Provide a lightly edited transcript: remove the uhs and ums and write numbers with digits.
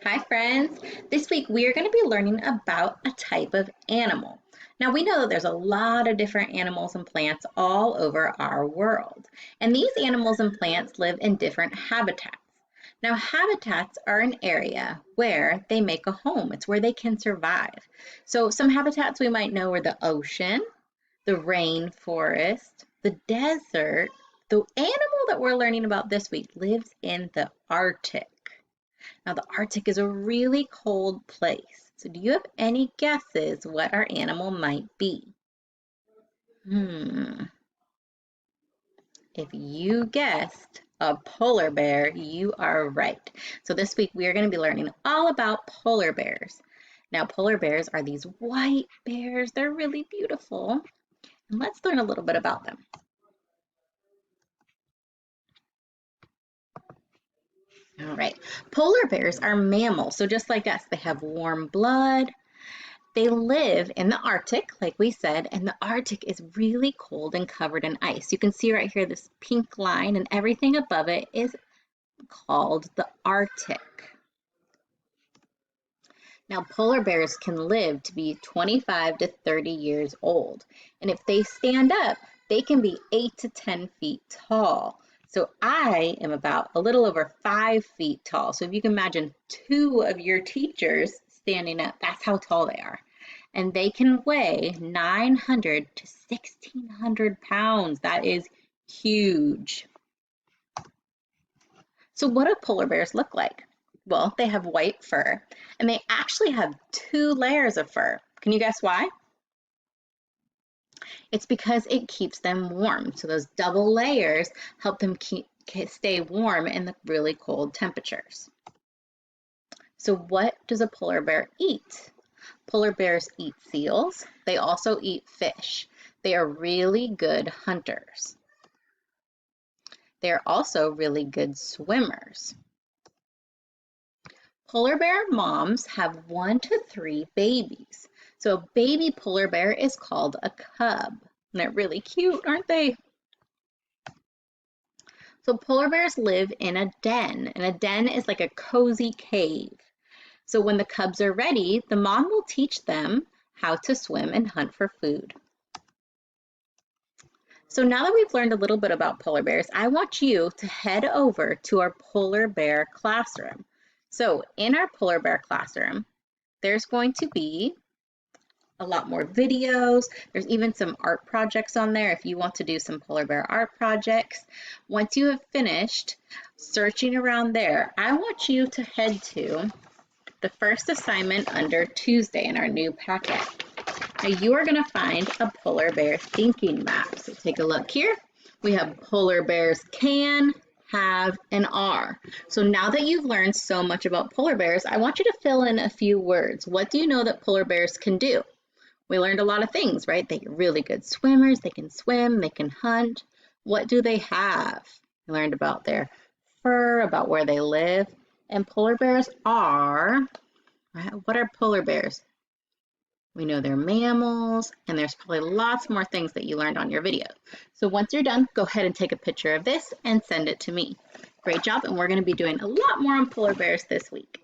Hi friends! This week we are going to be learning about a type of animal. Now we know that there's a lot of different animals and plants all over our world. And these animals and plants live in different habitats. Now habitats are an area where they make a home. It's where they can survive. So some habitats we might know are the ocean, the rainforest, the desert. The animal that we're learning about this week lives in the Arctic. Now, the Arctic is a really cold place. So, do you have any guesses what our animal might be? Hmm. If you guessed a polar bear, you are right. So, this week we are going to be learning all about polar bears. Now, polar bears are these white bears. They're really beautiful. And let's learn a little bit about them. All right. Polar bears are mammals. So, just like us, they have warm blood. They live in the Arctic, like we said, and the Arctic is really cold and covered in ice. You can see right here this pink line, and everything above it is called the Arctic. Now, polar bears can live to be 25 to 30 years old, and if they stand up, they can be 8 to 10 feet tall. So I am about a little over 5 feet tall. So if you can imagine two of your teachers standing up, that's how tall they are. And they can weigh 900 to 1,600 pounds. That is huge. So what do polar bears look like? Well, they have white fur, and they actually have two layers of fur. Can you guess why? It's because it keeps them warm. So those double layers help them stay warm in the really cold temperatures. So what does a polar bear eat? Polar bears eat seals. They also eat fish. They are really good hunters. They are also really good swimmers. Polar bear moms have 1 to 3 babies. So a baby polar bear is called a cub. And they're really cute, aren't they? So polar bears live in a den, and a den is like a cozy cave. So when the cubs are ready, the mom will teach them how to swim and hunt for food. So now that we've learned a little bit about polar bears, I want you to head over to our polar bear classroom. So in our polar bear classroom, there's going to be a lot more videos. There's even some art projects on there if you want to do some polar bear art projects. Once you have finished searching around there, I want you to head to the first assignment under Tuesday in our new packet. Now you are going to find a polar bear thinking map. So take a look here. We have polar bears can, have, and are. So now that you've learned so much about polar bears, I want you to fill in a few words. What do you know that polar bears can do? We learned a lot of things, right? They're really good swimmers. They can swim. They can hunt. What do they have? We learned about their fur, about where they live. And polar bears are, right? What are polar bears? We know they're mammals, and there's probably lots more things that you learned on your video. So once you're done, go ahead and take a picture of this and send it to me. Great job, and we're going to be doing a lot more on polar bears this week.